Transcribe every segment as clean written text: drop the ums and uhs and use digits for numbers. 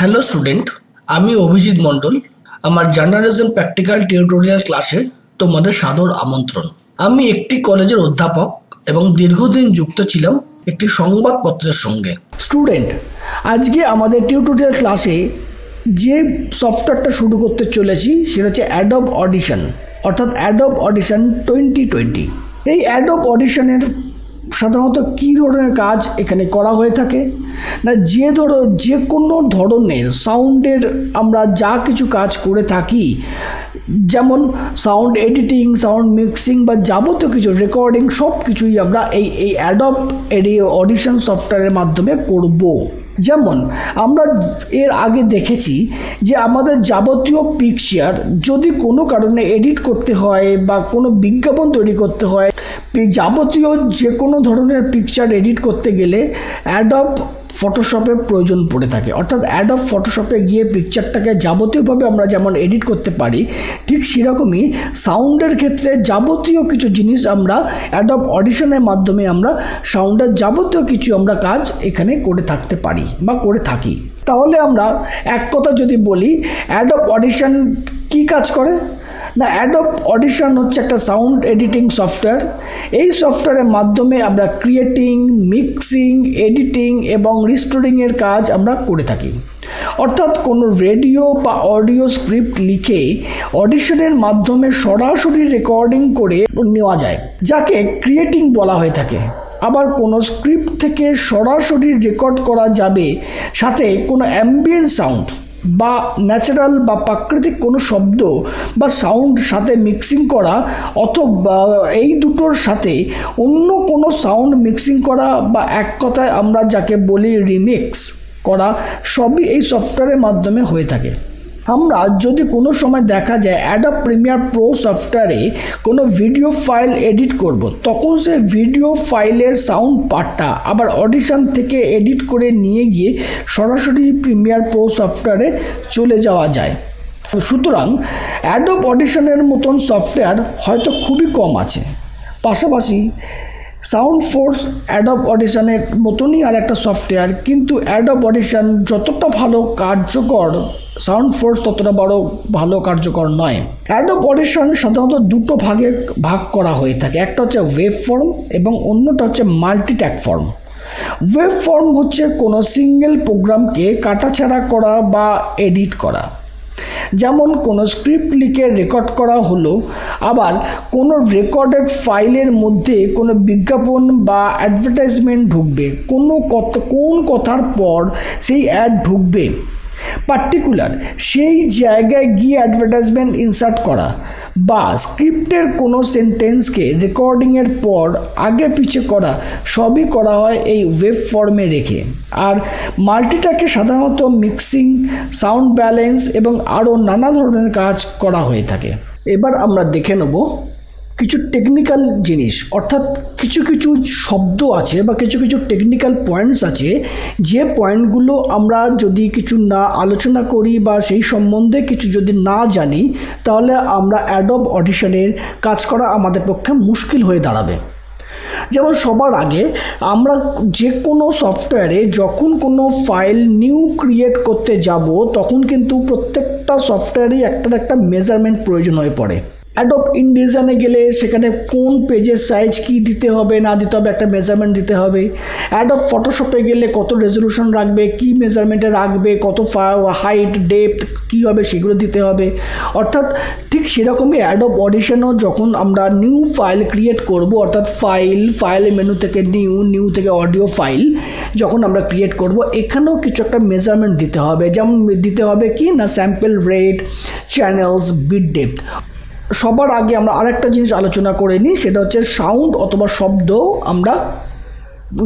Hello student, আমি অভিজিৎ মণ্ডল। আমার journalism practical tutorial ক্লাসে তোমাদের সাদর আমন্ত্রণ। আমি একটি কলেজের অধ্যাপক এবং দীর্ঘদিন যুক্ত ছিলাম একটি সংবাদপত্রের সঙ্গে। স্টুডেন্ট, আজকে আমাদের টিউটোরিয়াল ক্লাসে যে সফটওয়্যারটা শুরু করতে চলেছি সেটা হচ্ছে অ্যাডব অডিশন, অর্থাৎ অ্যাডব অডিশন 2020। এই অ্যাডব অডিশনের সাধারণত কী ধরনের কাজ এখানে করা হয়ে থাকে না, যে কোনো ধরনের সাউন্ডের আমরা যা কিছু কাজ করে থাকি, যেমন সাউন্ড এডিটিং, সাউন্ড মিক্সিং বা যাবতীয় কিছু রেকর্ডিং, সব কিছুই আমরা এই অ্যাডব অডিশন সফটওয়্যারের মাধ্যমে করব। যেমন আমরা এর আগে দেখেছি যে আমাদের যাবতীয় পিকচার যদি কোনো কারণে এডিট করতে হয় বা কোনো বিজ্ঞাপন তৈরি করতে হয়, যাবতীয় যে কোনো ধরনের পিকচার এডিট করতে গেলে অ্যাডব ফটোশপের প্রয়োজন পড়ে থাকে। অর্থাৎ অ্যাডব ফটোশপে গিয়ে পিকচারটাকে যাবতীয়ভাবে আমরা যেমন এডিট করতে পারি, ঠিক সেরকমই সাউন্ডের ক্ষেত্রে যাবতীয় কিছু জিনিস আমরা অ্যাডব অডিশনের মাধ্যমে আমরা সাউন্ডের যাবতীয় কিছু আমরা কাজ এখানে করে থাকতে পারি বা করে থাকি। তাহলে আমরা এক কথা যদি বলি, অ্যাডব অডিশন কী কাজ করে না, অ্যাডব অডিশন হচ্ছে একটা সাউন্ড এডিটিং সফটওয়্যার। এই সফটওয়্যারের মাধ্যমে আমরা ক্রিয়েটিং, মিক্সিং, এডিটিং এবং রিস্টোরিংয়ের কাজ আমরা করে থাকি। অর্থাৎ কোনো রেডিও বা অডিও স্ক্রিপ্ট লিখে অডিশনের মাধ্যমে সরাসরি রেকর্ডিং করে নেওয়া যায়, যাকে ক্রিয়েটিং বলা হয়ে থাকে। আবার কোনো স্ক্রিপ্ট থেকে সরাসরি রেকর্ড করা যাবে, সাথে কোনো অ্যাম্বিয়েন্ট সাউন্ড বা ন্যাচারাল বা প্রাকৃতিক কোনো শব্দ বা সাউন্ড সাথে মিক্সিং করা, অথবা এই দুটোর সাথে অন্য কোনো সাউন্ড মিক্সিং করা, বা এক কথায় আমরা যাকে বলি রিমিক্স করা, সবই এই সফটওয়্যারের মাধ্যমে হয়ে থাকে। আমরা যদি কোনো সময় দেখা যায় অ্যাডব প্রিমিয়ার প্রো সফটওয়্যারে কোনো ভিডিও ফাইল এডিট করব, তখন সে ভিডিও ফাইলের সাউন্ড পার্টটা আবার অডিশন থেকে এডিট করে নিয়ে গিয়ে সরাসরি প্রিমিয়ার প্রো সফটওয়্যারে চলে যাওয়া যায়। সুতরাং অ্যাডব অডিশনের মতন সফটওয়্যার হয়তো খুবই কম আছে। পাশাপাশি সাউন্ড ফোর্স অ্যাডব অডিশনের মতনই আর একটা সফটওয়্যার, কিন্তু অ্যাডব অডিশন যতটা ভালো কার্যকর, সাউন্ড ফোর্স ততটা ভালো কার্যকর নয়। অ্যাডব অডিশন সাধারণত দুটো ভাগে ভাগ করা হয়ে থাকে, একটা হচ্ছে ওয়েব ফর্ম এবং অন্যটা হচ্ছে মাল্টিট্যাগ ফর্ম। ওয়েব ফর্ম হচ্ছে কোনো সিঙ্গেল প্রোগ্রামকে কাটাছাড়া করা বা এডিট করা, যেমন কোনো স্ক্রিপ্ট লিখে রেকর্ড করা হলো, আবার কোনো রেকর্ডেড ফাইলের মধ্যে কোনো বিজ্ঞাপন বা অ্যাডভার্টাইজমেন্ট ঢুকবে, কোন কথার পর সেই অ্যাড ঢুকবে, পার্টিকুলার সেই জায়গায় গিয়ে অ্যাডভার্টাইজমেন্ট ইনসার্ট করা, বা স্ক্রিপ্টের কোনো সেন্টেন্সকে রেকর্ডিংয়ের পর আগে পিছে করা, সবই করা হয় এই ওয়েব ফর্মে রেখে। আর মাল্টিটাকে সাধারণত মিক্সিং, সাউন্ড ব্যালেন্স এবং আরও নানা ধরনের কাজ করা হয়ে থাকে। এবার আমরা দেখে নেব কিছু টেকনিক্যাল জিনিস, অর্থাৎ কিছু শব্দ আছে বা কিছু টেকনিক্যাল পয়েন্টস আছে, যে পয়েন্টগুলো আমরা যদি কিছু না আলোচনা করি বা সেই সম্বন্ধে কিছু যদি না জানি, তাহলে আমরা অ্যাডব অডিশনের কাজ করা আমাদের পক্ষে মুশকিল হয়ে দাঁড়াবে। যেমন সবার আগে আমরা যে কোনো সফটওয়্যারে যখন কোনো ফাইল নিউ ক্রিয়েট করতে যাব, তখন কিন্তু প্রত্যেকটা সফটওয়্যারেই একটা মেজারমেন্ট প্রয়োজন হয়ে পড়ে। অ্যাডব ইনডিজাইনে গেলে সেখানে কোন পেজের সাইজ কী দিতে হবে না দিতে হবে, একটা মেজারমেন্ট দিতে হবে। অ্যাডব ফটোশপে গেলে কত রেজলিউশন রাখবে, কী মেজারমেন্টে রাখবে, কত হাইট, ডেপথ কী হবে, সেগুলো দিতে হবে। অর্থাৎ ঠিক সেরকমই অ্যাডব অডিশনও যখন আমরা নিউ ফাইল ক্রিয়েট করব, অর্থাৎ ফাইল মেনু থেকে নিউ থেকে অডিও ফাইল যখন আমরা ক্রিয়েট করব, এখানেও কিছু একটা মেজারমেন্ট দিতে হবে। যেমন দিতে হবে কি না, sample rate, channels, bit depth. সবার আগে আমরা আরেকটা জিনিস আলোচনা করে নিই, সেটা হচ্ছে সাউন্ড অথবা শব্দ আমরা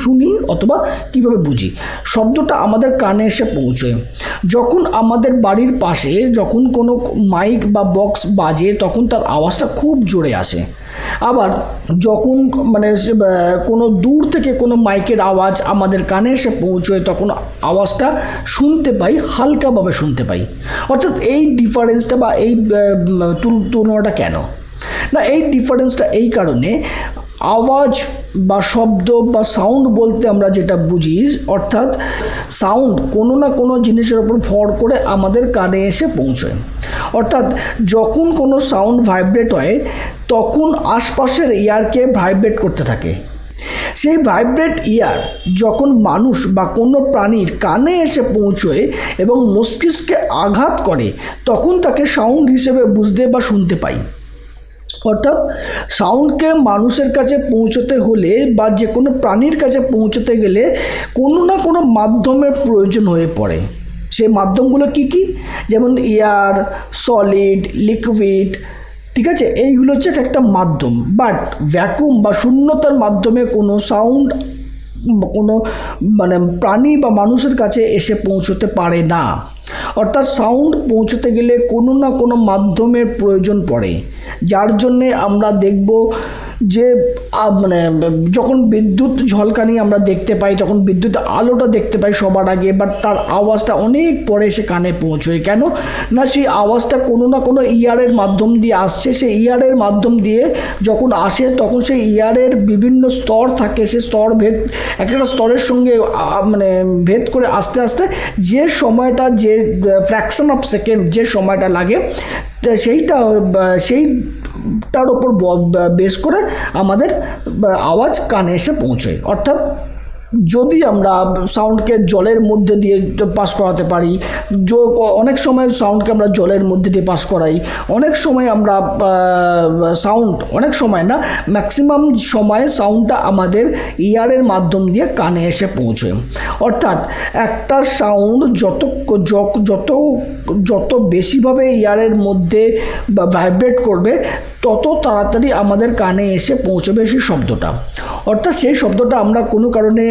শুনি অথবা কীভাবে বুঝি। শব্দটা আমাদের কানে এসে পৌঁছয় যখন আমাদের বাড়ির পাশে যখন কোনো মাইক বা বক্স বাজে, তখন তার আওয়াজটা খুব জোরে আসে। আবার যখন কোনো দূর থেকে কোনো মাইকের আওয়াজ আমাদের কানে এসে পৌঁছয়, তখন আওয়াজটা শুনতে পাই, হালকাভাবে শুনতে পাই। অর্থাৎ এই ডিফারেন্সটা বা এই তুলনাটা কেন না, এই ডিফারেন্সটা এই কারণে, আওয়াজ বা শব্দ বা সাউন্ড বলতে আমরা যেটা বুঝি, অর্থাৎ সাউন্ড কোনো না কোনো জিনিসের উপর ভর করে আমাদের কানে এসে পৌঁছয়। অর্থাৎ যখন কোনো সাউন্ড ভাইব্রেট হয় তখন আশপাশের ইয়ারকে ভাইব্রেট করতে থাকে। সেই ভাইব্রেট ইয়ার যখন মানুষ বা কোনো প্রাণীর কানে এসে পৌঁছয় এবং মস্তিষ্কে আঘাত করে তখন তাকে সাউন্ড হিসেবে বুঝতে বা শুনতে পাই। অর্থাৎ সাউন্ডকে মানুষের কাছে পৌঁছতে হলে বা যে কোনো প্রাণীর কাছে পৌঁছতে গেলে কোনো না কোনো মাধ্যমের প্রয়োজন হয়ে পড়ে। সেই মাধ্যমগুলো কি কি? যেমন এয়ার, সলিড, লিকুইড, ঠিক আছে, এইগুলো হচ্ছে একটা মাধ্যম। বাট ভ্যাকুম বা শূন্যতার মাধ্যমে কোনো সাউন্ড কোনো প্রাণী বা মানুষের কাছে এসে পৌঁছতে পারে না। অর্থাৎ সাউন্ড পৌঁছতে গেলে কোনো না কোনো মাধ্যমের প্রয়োজন পড়ে, যার জন্যে আমরা দেখব যে যখন বিদ্যুৎ ঝলকানি আমরা দেখতে পাই তখন বিদ্যুৎ আলোটা দেখতে পাই সবার আগে, বাট তার আওয়াজটা অনেক পরে এসে কানে পৌঁছয়। কেন না, সেই আওয়াজটা কোনো না কোনো ইয়ারের মাধ্যম দিয়ে আসছে। সেই ইয়ারের মাধ্যম দিয়ে যখন আসে তখন সেই ইয়ারের বিভিন্ন স্তর থাকে, সে স্তর ভেদ একটা স্তরের সঙ্গে ভেদ করে আস্তে আস্তে যে সময়টা, যে ফ্র্যাকশন অফ সেকেন্ড যে সময়টা লাগে সেইটার ওপর বেস করে আমাদের আওয়াজ কানে এসে পৌঁছয়। অর্থাৎ যদি আমরা সাউন্ডকে জলের মধ্যে দিয়ে পাস করাতে পারি, অনেক সময় সাউন্ডকে আমরা জলের মধ্যে দিয়ে পাস করাই, অনেক সময় আমরা অনেক সময় না, ম্যাক্সিমাম সময় সাউন্ডটা আমাদের ইয়ারের মাধ্যম দিয়ে কানে এসে পৌঁছয়। অর্থাৎ একটা সাউন্ড যত বেশিভাবে ইয়ারের মধ্যে ভাইব্রেট করবে তত তাড়াতাড়ি আমাদের কানে এসে পৌঁছবে সেই শব্দটা। অর্থাৎ সেই শব্দটা আমরা কোনো কারণে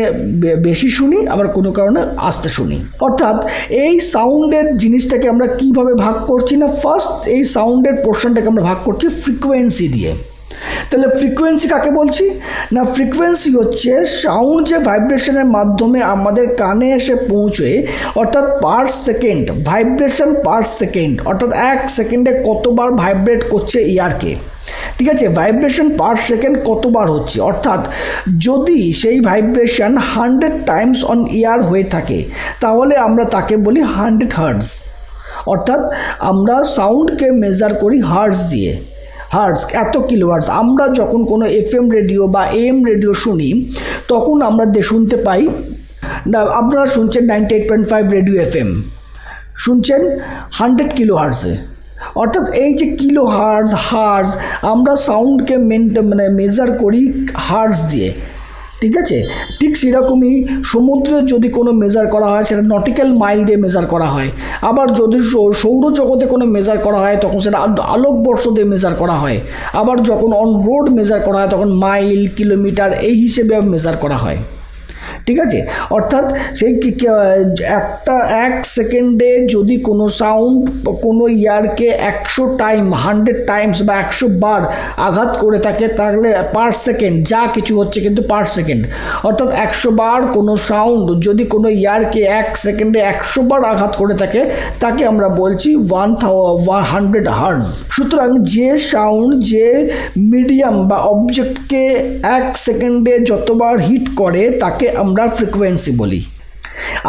বেশি শুনি, আবার কোনো কারণে আস্তে শুনি। অর্থাৎ এই সাউন্ডের জিনিসটাকে আমরা কিভাবে ভাগ করছি না, ফার্স্ট এই সাউন্ডের পোর্শনটাকে আমরা ভাগ করছি ফ্রিকোয়েন্সি দিয়ে। তাহলে ফ্রিকোয়েন্সি কাকে বলছি না, ফ্রিকোয়েন্সি হচ্ছে সাউন্ড যে ভাইব্রেশনের মাধ্যমে আমাদের কানে এসে পৌঁছয়, অর্থাৎ per second vibration per second, অর্থাৎ এক সেকেন্ডে কতবার ভাইব্রেট করছে ইয়ারকে। ঠিক আছে, ভাইব্রেশন পার সেকেন্ড কতবার হচ্ছে, অর্থাৎ যদি সেই ভাইব্রেশন 100 টাইমস অন ইয়ার হয়ে থাকে তাহলে আমরা তাকে বলি 100 হার্টজ। অর্থাৎ আমরা সাউন্ডকে মেজার করি হার্টজ দিয়ে। হার্টজ এত কিলোহার্টজ। আমরা যখন কোনো FM রেডিও বা AM রেডিও শুনি তখন আমরা শুনতে পাই, আপনারা শুনছেন 98.5 রেডিও FM, শুনছেন 100 কিলোহার্টজে। অর্থাৎ এই যে কিলোহার্টজ, হার্টজ, আমরা সাউন্ডকে মেজার করি হার্টজ দিয়ে। ঠিক আছে, ঠিক সেরকমই সমুদ্রে যদি কোনো মেজার করা হয় সেটা নটিক্যাল মাইল দিয়ে মেজার করা হয়। আবার যদি সৌরজগতে কোনো মেজার করা হয় তখন সেটা আলোকবর্ষ দিয়ে মেজার করা হয়। আবার যখন অন রোড মেজার করা হয় তখন মাইল, কিলোমিটার এই হিসেবে মেজার করা হয়। ঠিক আছে, অর্থাৎ সেই এক সেকেন্ডে যদি কোনো সাউন্ড কোনো ইয়ারকে 100 টাইম, 100 টাইমস বা 100 বার আঘাত করে থাকে তাহলে পার সেকেন্ড যা কিছু হচ্ছে কিন্তু পার সেকেন্ড, অর্থাৎ 100 বার কোনো সাউন্ড যদি কোনো ইয়ারকে এক সেকেন্ডে 100 বার আঘাত করে থাকে তাকে আমরা বলছি 100 হার্টজ। সুতরাং যে সাউন্ড যে মিডিয়াম বা অবজেক্টকে এক সেকেন্ডে যতবার হিট করে তাকে আমরা ফ্রিকোয়েন্সি বলি।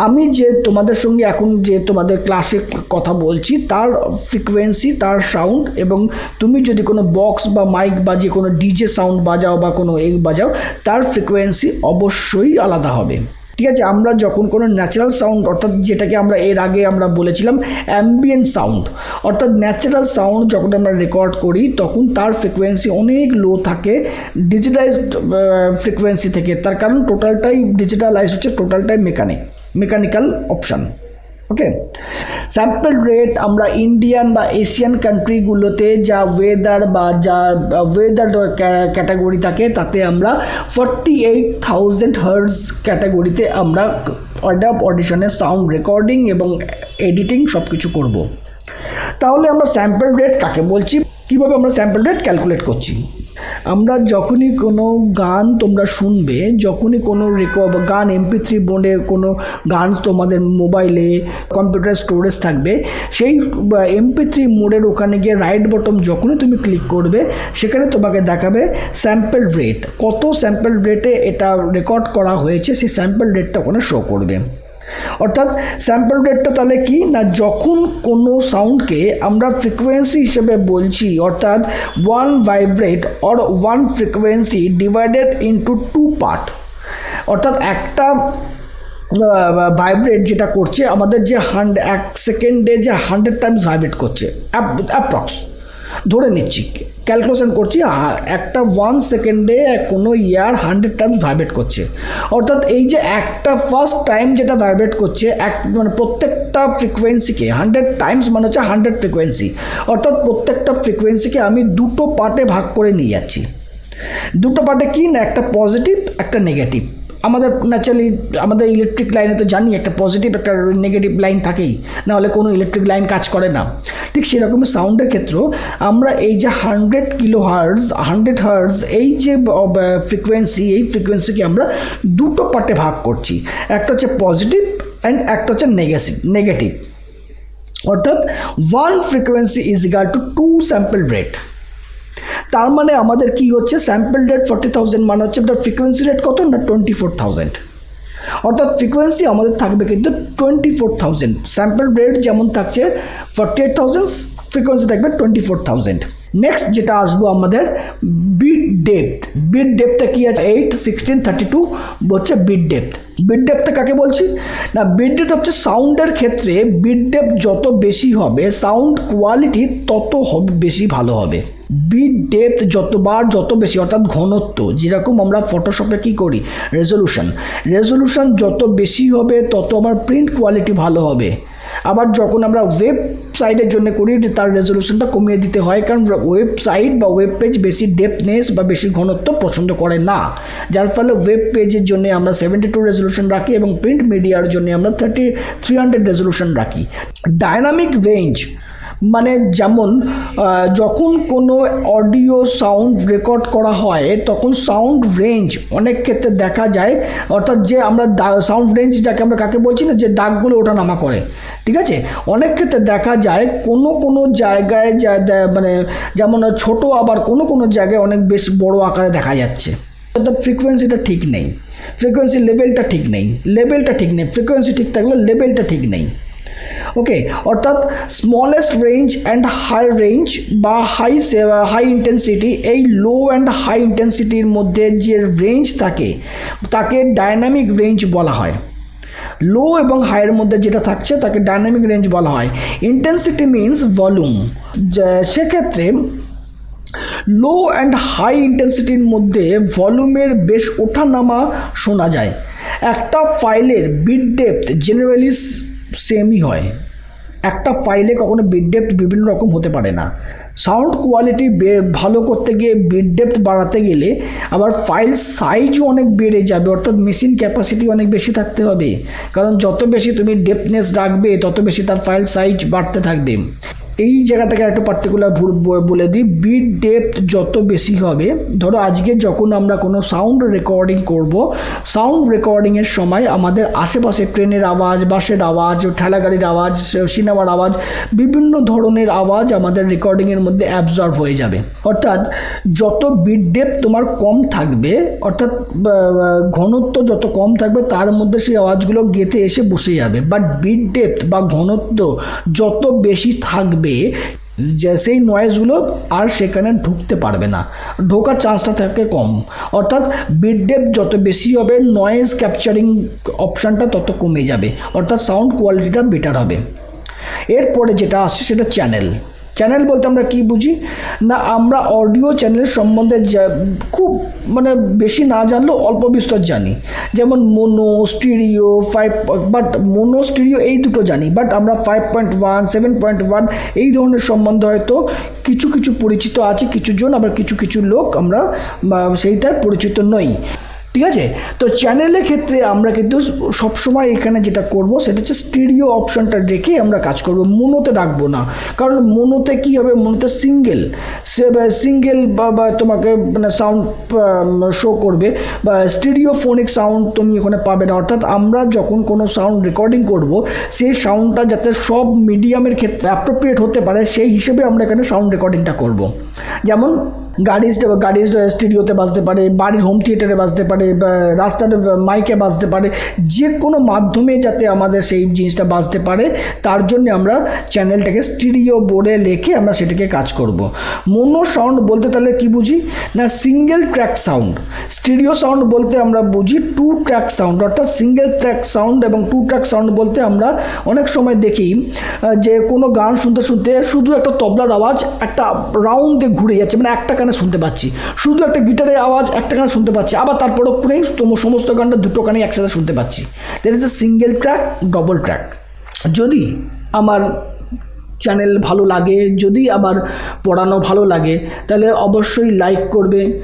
আমি যে তোমাদের সঙ্গে এখন যে তোমাদের ক্লাসে কথা বলছি তার ফ্রিকোয়েন্সি, তার সাউন্ড, এবং তুমি যদি কোনো বক্স বা মাইক বা যে কোনো ডিজে সাউন্ড বাজাও বা কোনো বাজাও তার ফ্রিকোয়েন্সি অবশ্যই আলাদা হবে। ঠিক আছে, আমরা যখন কোনো ন্যাচারাল সাউন্ড, অর্থাৎ যেটাকে আমরা এর আগে আমরা বলেছিলাম অ্যাম্বিয়েন্ট সাউন্ড, অর্থাৎ ন্যাচারাল সাউন্ড যখন আমরা রেকর্ড করি তখন তার ফ্রিকোয়েন্সি অনেক লো থাকে ডিজিটালাইজড ফ্রিকোয়েন্সি থেকে। তার কারণ টোটালটাই ডিজিটালাইজ হচ্ছে, টোটালটাই মেকানিক্যাল অপশান। ওকে, স্যাম্পল রেট আমরা ইন্ডিয়ান বা এশিয়ান কান্ট্রিগুলোতে যা ওয়েদার বা যা ওয়েদার ক্যাটাগরি থাকে তাতে আমরা 48,000 হার্টজ ক্যাটাগরিতে আমরা অ্যাডব অডিশনের সাউন্ড রেকর্ডিং এবং এডিটিং সব কিছু করব। তাহলে আমরা স্যাম্পল রেট কাকে বলছি, কীভাবে আমরা স্যাম্পল রেট ক্যালকুলেট করছি? আমরা যখনই কোনো গান তোমরা শুনবে, যখনই কোনো গান MP3 মোডে কোনো গান তোমাদের মোবাইলে কম্পিউটার স্টোরেজ থাকবে, সেই MP3 মোডের ওখানে গিয়ে রাইট বটন যখনই তুমি ক্লিক করবে, সেখানে তোমাকে দেখাবে স্যাম্পল রেট, কত স্যাম্পল রেটে এটা রেকর্ড করা হয়েছে, সেই স্যাম্পল রেটটা ওখানে শো করবে। অর্থাৎ স্যাম্পল রেটটা তাহলে কি না, যখন কোনো সাউন্ডকে আমরা ফ্রিকোয়েন্সি হিসেবে বলছি, অর্থাৎ one vibrate or one frequency divided into two part, অর্থাৎ একটা ভাইব্রেট যেটা করছে আমাদের যে 1 সেকেন্ডে যে 100 টাইমস ভাইব্রেট করছে, অ্যাপ্রক্স ধরে নিচ্ছি, ক্যালকুলেশন করছি, একটা 1 সেকেন্ডে কোনো ইয়ার 100 টাইমস ভাইব্রেট করছে। অর্থাৎ এই যে একটা ফার্স্ট টাইম যেটা ভাইব্রেট করছে, মানে প্রত্যেকটা ফ্রিকোয়েন্সিকে 100 টাইমস মানে হচ্ছে 100 ফ্রিকোয়েন্সি, অর্থাৎ প্রত্যেকটা ফ্রিকোয়েন্সিকে আমি দুটো পার্টে ভাগ করে নিয়ে যাচ্ছি। দুটো পার্টে কি না, একটা পজিটিভ একটা নেগেটিভ। আমাদের ন্যাচারালি আমাদের ইলেকট্রিক লাইনে তো জানি একটা পজিটিভ একটা নেগেটিভ লাইন থাকেই, নাহলে কোনো ইলেকট্রিক লাইন কাজ করে না। ঠিক সেরকমই সাউন্ডের ক্ষেত্রেও আমরা এই যে 100 কিলোহার্টজ 100 হার্টজ এই যে ফ্রিকোয়েন্সি, এই ফ্রিকোয়েন্সিকে আমরা দুটো পার্টে ভাগ করছি, একটা হচ্ছে পজিটিভ অ্যান্ড একটা হচ্ছে নেগেটিভ। অর্থাৎ 1 frequency is equal to 2 sample rate. তার মানে আমাদের কি হচ্ছে, স্যাম্পল রেট 40,000 মানে হচ্ছে ফ্রিকোয়েন্সি রেট কত না 24,000। অর্থাৎ ফ্রিকোয়েন্সি আমাদের থাকবে কিন্তু 24,000, স্যাম্পল রেট যেমন থাকছে 48,000, ফ্রিকোয়েন্সি থাকবে 24,000। নেক্সট যেটা আসবো আমাদের বিট ডেপথ। বিট ডেপথটা কি আছে, 8, 16, 32 হচ্ছে বিট ডেপথ। বিট ডেপথটা কাকে বলছি না, বিট ডেপথ হচ্ছে সাউন্ডের ক্ষেত্রে বিট ডেপথ যত বেশি হবে সাউন্ড কোয়ালিটি তত বেশি ভালো হবে। বিট ডেপথ যত বেশি, অর্থাৎ ঘনত্ব, যেরকম আমরা ফটোশপে কি করি রেজোলিউশন যত বেশি হবে তত আমার প্রিন্ট কোয়ালিটি ভালো হবে। আবার যখন আমরা ওয়েবসাইটের জন্য করি তার রেজোলিউশনটা কমিয়ে দিতে হয়, কারণ ওয়েবসাইট বা ওয়েব পেজ বেশি ডেপথনেস বা বেশি ঘনত্ব পছন্দ করে না, যার ফলে ওয়েব পেজের জন্য আমরা 72 রেজোলিউশন রাখি এবং প্রিন্ট মিডিয়ার জন্য আমরা 300 রেজোলিউশন রাখি। ডাইনামিক রেঞ্জ মানে যেমন যখন কোনো অডিও সাউন্ড রেকর্ড করা হয় তখন সাউন্ড রেঞ্জ অনেক ক্ষেত্রে দেখা যায়, অর্থাৎ যে আমরা সাউন্ড রেঞ্জ যাকে আমরা কাকে বলছি না, যে দাগগুলো ওঠানামা করে, ঠিক আছে, অনেক ক্ষেত্রে দেখা যায় কোনো জায়গায় মানে যেমন ছোট, আবার কোনো জায়গায় অনেক বেশ বড় আকারে দেখা যাচ্ছে। অর্থাৎ ফ্রিকোয়েন্সিটা ঠিক নেই, ফ্রিকোয়েন্সি লেভেলটা ঠিক নেই, ফ্রিকোয়েন্সি ঠিক থাকলেও লেভেলটা ঠিক নেই। ওকে, অর্থাৎ smallest range and high range বা হাই ইন্টেন্সিটি, এই লো অ্যান্ড হাই ইন্টেন্সিটির মধ্যে যে রেঞ্জ থাকে তাকে ডাইনামিক রেঞ্জ বলা হয়। লো এবং হাইয়ের মধ্যে যেটা থাকছে তাকে ডাইনামিক রেঞ্জ বলা হয়। Intensity means volume. সেক্ষেত্রে লো অ্যান্ড হাই ইন্টেন্সিটির মধ্যে ভলিউমের বেশ ওঠানামা শোনা যায়। একটা ফাইলের বিট ডেপথ জেনারেলি সেমই হয়, একটা ফাইলে কখনো বিট ডেপথ বিভিন্ন রকম হতে পারে না। সাউন্ড কোয়ালিটি ভালো করতে গিয়ে বিট ডেপথ বাড়াতে গেলে আবার ফাইল সাইজও অনেক বেড়ে যাবে, অর্থাৎ মেশিন ক্যাপাসিটি অনেক বেশি থাকতে হবে, কারণ যত বেশি তুমি ডেপথনেস রাখবে তত বেশি তার ফাইল সাইজ বাড়তে থাকবে। এই জায়গাটাকে একটু পার্টিকুলার বলে দিই, বিট ডেপথ যত বেশি হবে, ধরো আজকে যখন আমরা কোনো সাউন্ড রেকর্ডিং করব, সাউন্ড রেকর্ডিংয়ের সময় আমাদের আশেপাশে ট্রেনের আওয়াজ, বাসের আওয়াজ, ঠেলাগাড়ির আওয়াজ, সিনেমার আওয়াজ, বিভিন্ন ধরনের আওয়াজ আমাদের রেকর্ডিংয়ের মধ্যে অ্যাবজর্ব হয়ে যাবে। অর্থাৎ যত বিট ডেপথ তোমার কম থাকবে, অর্থাৎ ঘনত্ব যত কম থাকবে তার মধ্যে সেই আওয়াজগুলো গেঁথে এসে বসে যাবে। বাট বিট ডেপথ বা ঘনত্ব যত বেশি থাকবে যে সেই নয়েজগুলো আর সেখানে ঢুকতে পারবে না, ঢোকার চান্সটা থাকে কম। অর্থাৎ বিট ডেপথ যত বেশি হবে নয়েজ ক্যাপচারিং অপশানটা তত কমে যাবে, অর্থাৎ সাউন্ড কোয়ালিটিটা বেটার হবে। এরপরে যেটা আসছে সেটা চ্যানেল বলতে আমরা কি বুঝি না, আমরা অডিও চ্যানেল সম্বন্ধে খুব মানে বেশি না জানলেও অল্প বিস্তর জানি, যেমন মোনো, স্টিরিও, মোনো স্টিরিও এই দুটো জানি, বাট আমরা 5.1, 7.1 এই ধরনের সম্বন্ধে হয়তো কিছু পরিচিত আছে কিছুজন, আবার কিছু লোক আমরা সেইটার পরিচিত নই। ঠিক আছে। তো চ্যানেলের ক্ষেত্রে আমরা কিন্তু সবসময় এখানে যেটা করব সেটা হচ্ছে স্টিরিও অপশনটা রেখে আমরা কাজ করব, মোনোতে রাখবো না। কারণ মোনোতে কী হবে, মোনোতে সিঙ্গেল বা তোমাকে মানে সাউন্ড শো করবে, বা স্টিরিওফোনিক সাউন্ড তুমি ওখানে পাবে না। অর্থাৎ আমরা যখন কোনো সাউন্ড রেকর্ডিং করব সেই সাউন্ডটা যাতে সব মিডিয়ামের ক্ষেত্রে অ্যাপ্রোপ্রিয়েট হতে পারে সেই হিসেবে আমরা এখানে সাউন্ড রেকর্ডিংটা করব। যেমন গাড়ির স্টুডিওতে বাজতে পারে, বাড়ির হোম থিয়েটারে বাজতে পারে, বা রাস্তার মাইকে বাজতে পারে, যে কোনো মাধ্যমে যাতে আমাদের সেই জিনিসটা বাজতে পারে তার জন্য আমরা চ্যানেলটাকে স্টিরিও বোর্ডে রেখে আমরা সেটাকে কাজ করব। মোনো সাউন্ড বলতে তাহলে কি বুঝি না, single track sound. Stereo sound বলতে আমরা বুঝি টু ট্র্যাক সাউন্ড, অর্থাৎ সিঙ্গেল ট্র্যাক সাউন্ড এবং টু ট্র্যাক সাউন্ড বলতে আমরা অনেক সময় দেখি যে কোনো গান শুনতে শুনতে শুধু একটা তবলার আওয়াজ একটা রাউন্ডে ঘুরে যাচ্ছে, মানে একটা কানে শুনতে পাচ্ছি, শুধু একটা গিটারের আওয়াজ একটা কানে শুনতে পাচ্ছি, আবার তারপর পুরোই সমস্ত গানটা দুটো কানেই একসাথে শুনতে পাচ্ছি। That is a single track, double track. যদি আমার চ্যানেল ভালো লাগে, যদি আমার পড়ানো ভালো লাগে, তাহলে অবশ্যই লাইক করবে,